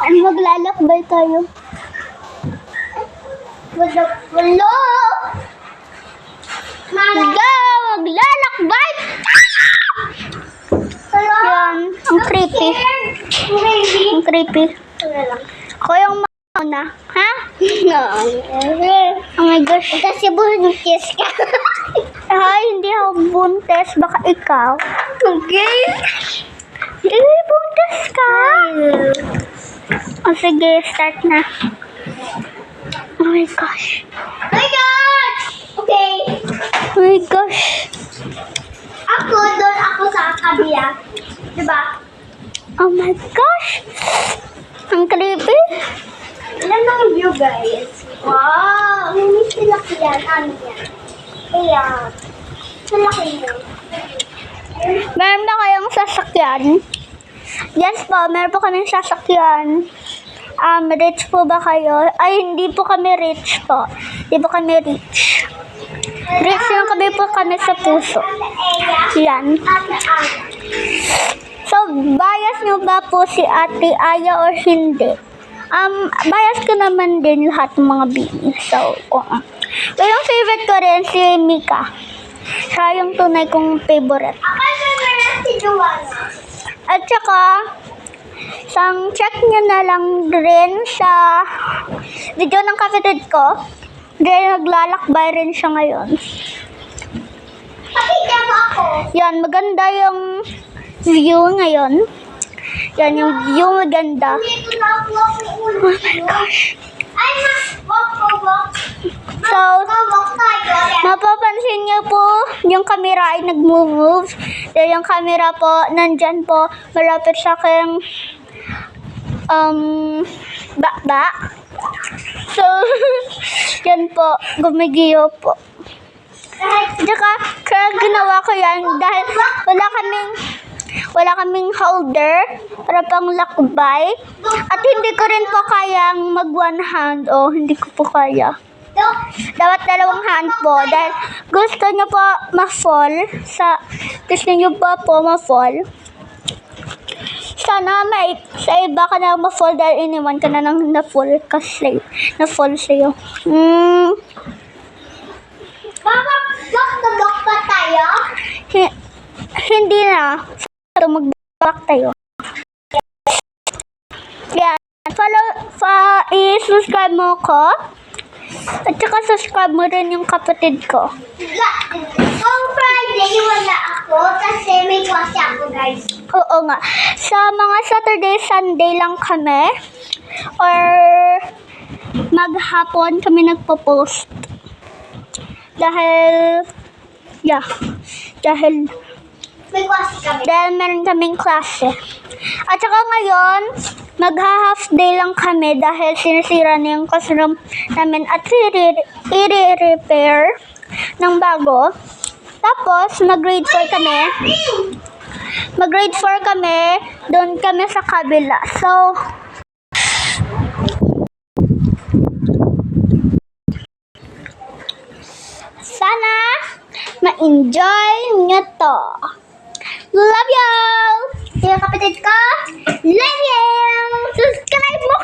Maglalakbay tayo. Wala. Maglalakbay. Yan. Ang creepy. Ang creepy. Ako yung mauna. Ha? Oh my gosh. Kasi buntis ka. Ay, hindi ako buntis. Baka ikaw. Okay. Buntis ka. Oh, sige, start na. Oh my gosh. Okay. Oh my gosh. Doon ako sa kabila. Diba? Oh my gosh. Ang creepy. Ilan ang view, guys? Wow! May silaki yan. Ano yan? Ayan. Silaki mo. Meron na kayong sasakyan? Yes po, meron po kaming sasakyan. Rich po ba kayo? Ay, hindi po kami rich po. Hindi po kami rich. Rich lang po kami sa puso. Yan. So, bias nyo ba po si Ate Aya or hindi? Bias ko naman din lahat ng mga bini. So, pero yung favorite ko rin si Mika. Siya yung tunay kong favorite. Si Joanna. At saka, check nyo na lang rin sa video ng kapatid ko. Dahil naglalakbay rin siya ngayon. Pakita mo ako. Yan, maganda yung view ngayon. Yan, yung view maganda. Dito na ako ang ulo. Oh my gosh. Ay, walk. So, Walk tayo. mapapansin niyo po, yung camera ay nag-move. Dahil yung camera po, nandyan po, malapit sa aking bakba. So, yan po, gumigiyo po. Tsaka, kaya ginawa ko yan dahil wala kaming holder para pang lakbay. At hindi ko rin po kayang mag one hand. Hindi ko po kaya. Dapat dalawang hand po dahil gusto nyo po ma-fall. Gusto nyo po ma-fall. Sana sa iba ka na ma-fall dahil iniwan ka na nang na-fall kasi na-fall sa'yo. Mama, block pa tayo? Hindi na. So, mag-back tayo. Yan. I-subscribe mo ko. At saka subscribe mo rin yung kapatid ko. Kung Friday, wala ako kasi may klase ako, guys. Oo nga. Sa mga Saturday, Sunday lang kami. Or maghapon kami nagpo-post. Dahil May klase kami. dahil meron kaming klase. At saka ngayon, magha-half day lang kami dahil sinisira na yung classroom namin at i-repair ng bago. Tapos, mag-grade 4 kami. Mag-grade 4 kami, doon kami sa kabila. So, sana ma-enjoy nyo to. Love y'all! Yung kapatid ko, love you! Subscribe mo